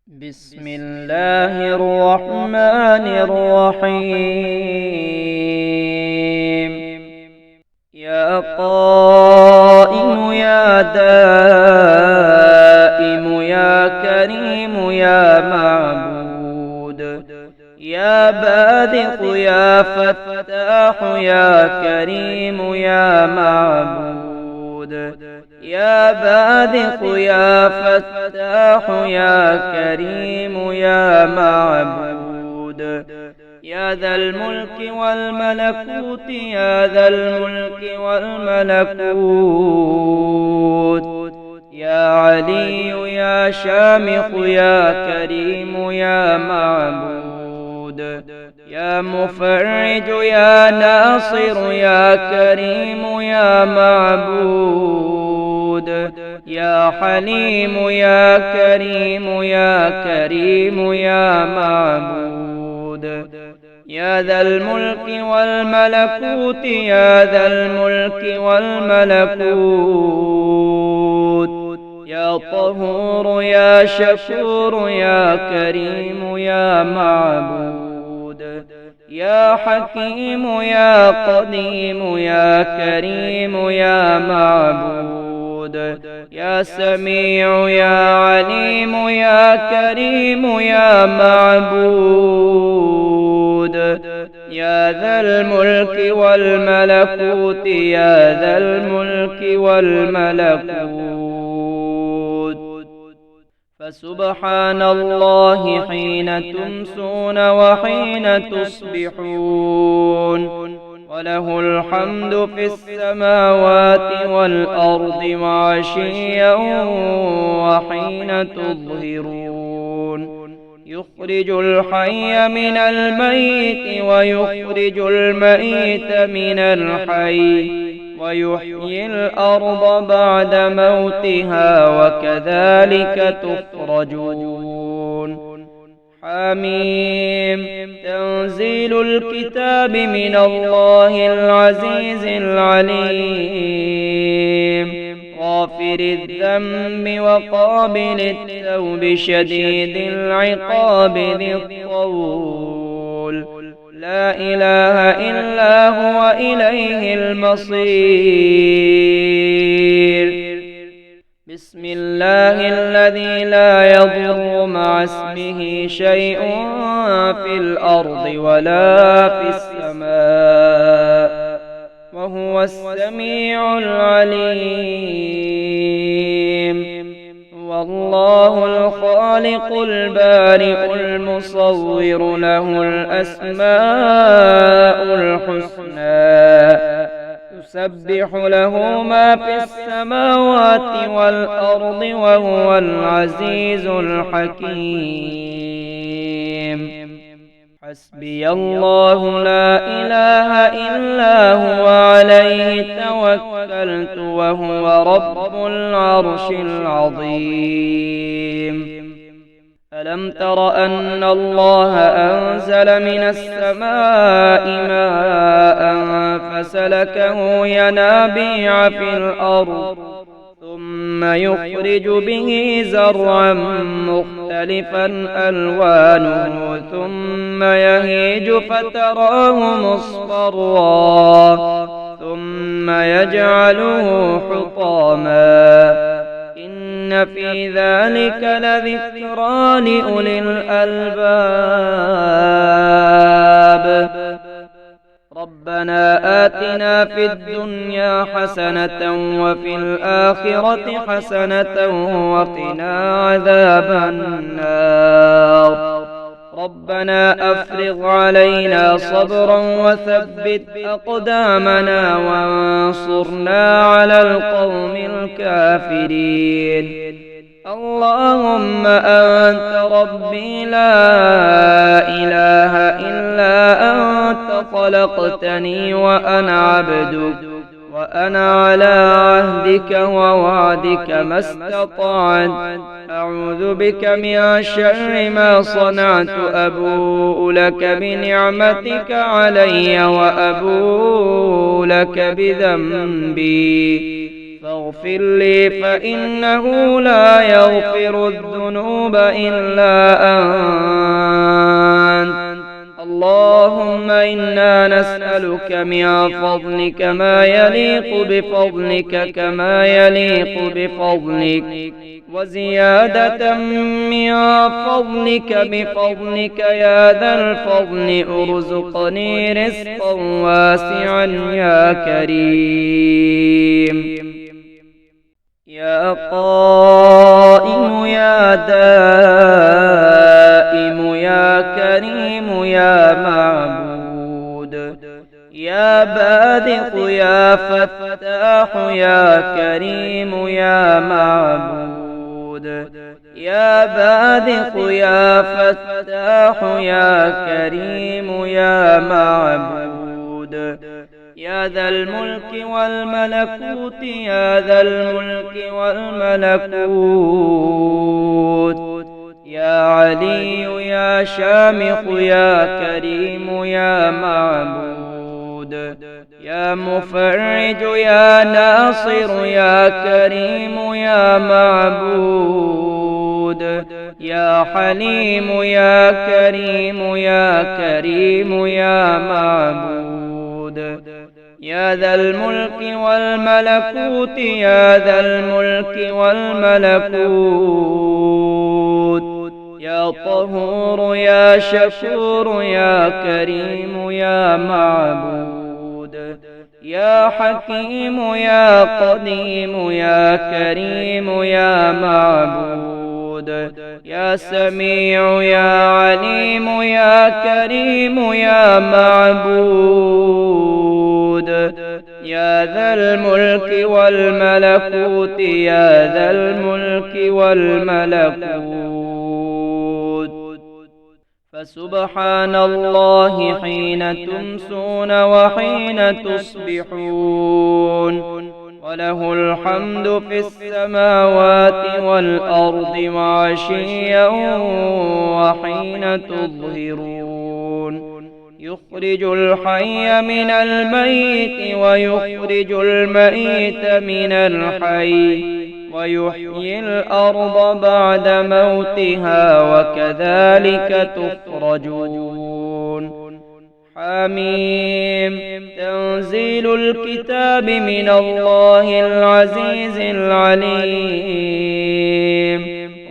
بسم الله الرحمن الرحيم. يا قائم يا دائم يا كريم يا معبود، يا باذق يا فتاح يا كريم يا معبود، يا باذق يا فتاح يا كريم يا معبود، يا ذا الملك والملكوت يا ذا الملك والملكوت، يا علي يا شامخ يا كريم يا معبود، يا مفرج يا ناصر يا كريم يا معبود، يا حليم يا كريم يا كريم يا معبود، يا ذا الملك والملكوت يا ذا الملك والملكوت، يا طهور يا شكور يا كريم يا معبود، يا حكيم يا قديم يا كريم يا معبود، يا سميع يا عليم يا كريم يا معبود، يا ذا الملك والملكوت يا ذا الملك والملكوت. فسبحان الله حين تمسون وحين تصبحون، وله الحمد في السماوات والأرض وعشيا وحين تظهرون، يخرج الحي من الميت ويخرج الميت من الحي، ويحيي الأرض بعد موتها وكذلك تخرجون. حميم. تنزيل الكتاب من الله العزيز العليم، غافر الذنب وقابل التوب شديد العقاب ذي الطول، لا إله إلا هو إليه المصير. بسم الله الذي لا يضر مع اسمه شيء في الأرض ولا في السماء وهو السميع العليم. والله الخالق البارئ المصور له الأسماء الحسنى، يسبح له ما في السماوات والأرض وهو العزيز الحكيم. حسبي الله لا إله إلا هو عليه توكلت وهو رب العرش العظيم. ألم تر أن الله أنزل من السماء ماء فسلكه ينابيع في الأرض ثم يخرج به زرعا مختلفا ألوانه ثم يهيج فتراه مصفرا ثم يجعله حطاما، إن في ذلك لذكرى لأولي الألباب. ربنا آتنا في الدنيا حسنة وفي الآخرة حسنة وقنا عذاب النار. ربنا أفرغ علينا صبرا وثبت أقدامنا وانصرنا على القوم الكافرين. اللهم أنت ربي لا إله إلا أنت، خلقتني وأنا عبدك وأنا على عهدك ووعدك ما استطعت، أعوذ بك من شر ما صنعت، أبوء لك بنعمتك علي وأبوء لك بذنبي، فاغفر لي فإنه لا يغفر الذنوب إلا أنت. اللهم إنا نسألك من فضلك ما يليق بفضلك كما يليق بفضلك، وزيادة من فضلك بفضلك يا ذا الفضل ارزقني رزقا واسعا يا كريم. يا قائم يا دائم يا كريم يا معبود، يا بادق يا فتاح يا كريم يا معبود، يا بادق يا فتاح يا كريم يا معبود، يا ذا الملك والملكوت يا ذا الملك والملكوت، يا علي يا شامخ يا كريم يا معبود، يا مفرج يا ناصر يا كريم يا معبود، يا حليم يا كريم يا كريم يا معبود، يا ذا الملك والملكوت يا ذا الملك والملكوت، يا طهور يا شكور يا كريم يا معبود، يا حكيم يا قديم يا كريم يا معبود، يا سميع يا عليم يا كريم يا معبود، يا ذا الملك والملكوت يا ذا الملك والملكوت. فسبحان الله حين تمسون وحين تصبحون، وله الحمد في السماوات والأرض وعشيا وحين تظهرون، يخرج الحي من الميت ويخرج الميت من الحي، ويحيي الأرض بعد موتها وكذلك تخرجون. حميم. تنزيل الكتاب من الله العزيز العليم،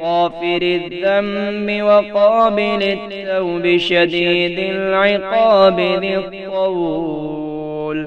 غافر الذنب وقابل التوب شديد العقاب ذي الطول،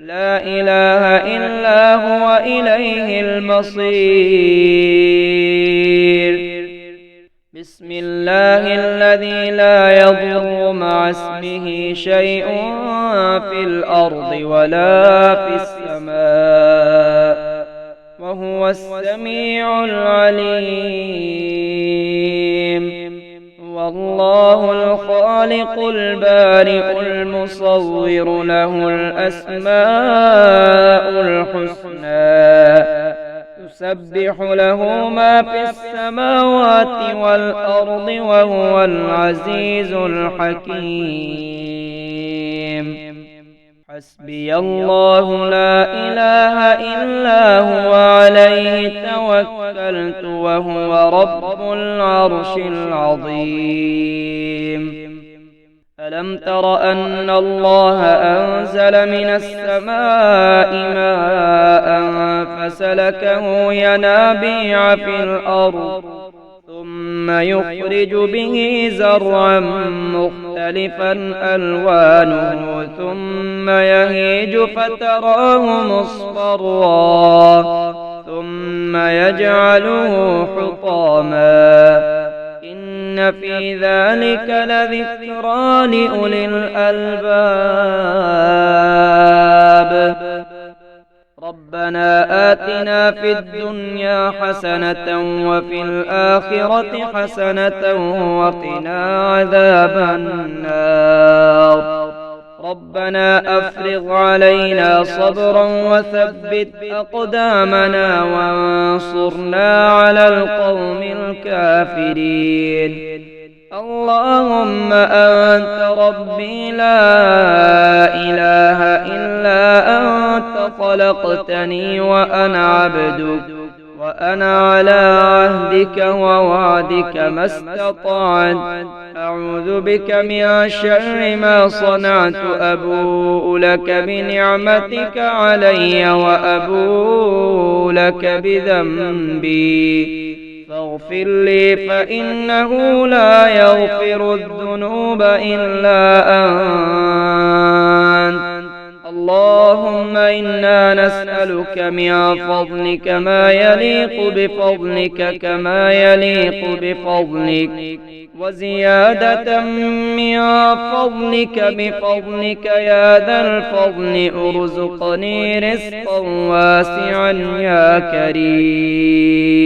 لا إله إلا هو إليه المصير. بسم الله الذي لا يضر مع اسمه شيء في الأرض ولا في السماء، وهو السميع العليم. والله الخالق البارئ المصور، له الأسماء الحسنى، يسبح له ما في السماوات والأرض وهو العزيز الحكيم. حسبي الله لا إله إلا هو عليه توكلت وهو رب العرش العظيم. ألم تر أن الله أنزل من السماء ماء فسلكه ينابيع في الأرض، ثم يخرج به زرعا مختلفا ألوانه، ثم يهيج فتراه مصفرا، ثم يجعله حطاما. إن في ذلك لذكرى لأولي الألباب. ربنا آتنا في الدنيا حسنة وفي الآخرة حسنة وقنا عذاب النار. ربنا أفرغ علينا صبرا وثبت أقدامنا وانصرنا على القوم الكافرين. اللهم أنت ربي لا إله إلا أنت خلقتني وأنا عبدك، وأنا على عهدك ووعدك ما استطعت. أعوذ بك من شر ما صنعت، أبوء لك بنعمتك علي وأبوء لك بذنبي فاغفر لي، فإنه لا يغفر الذنوب إلا أنت. اللهم إنا نسألك من فضلك ما يليق بفضلك كما يليق بفضلك، وزيادة من فضلك بفضلك يا ذا الفضل. ارزقني رزقا واسعا يا كريم.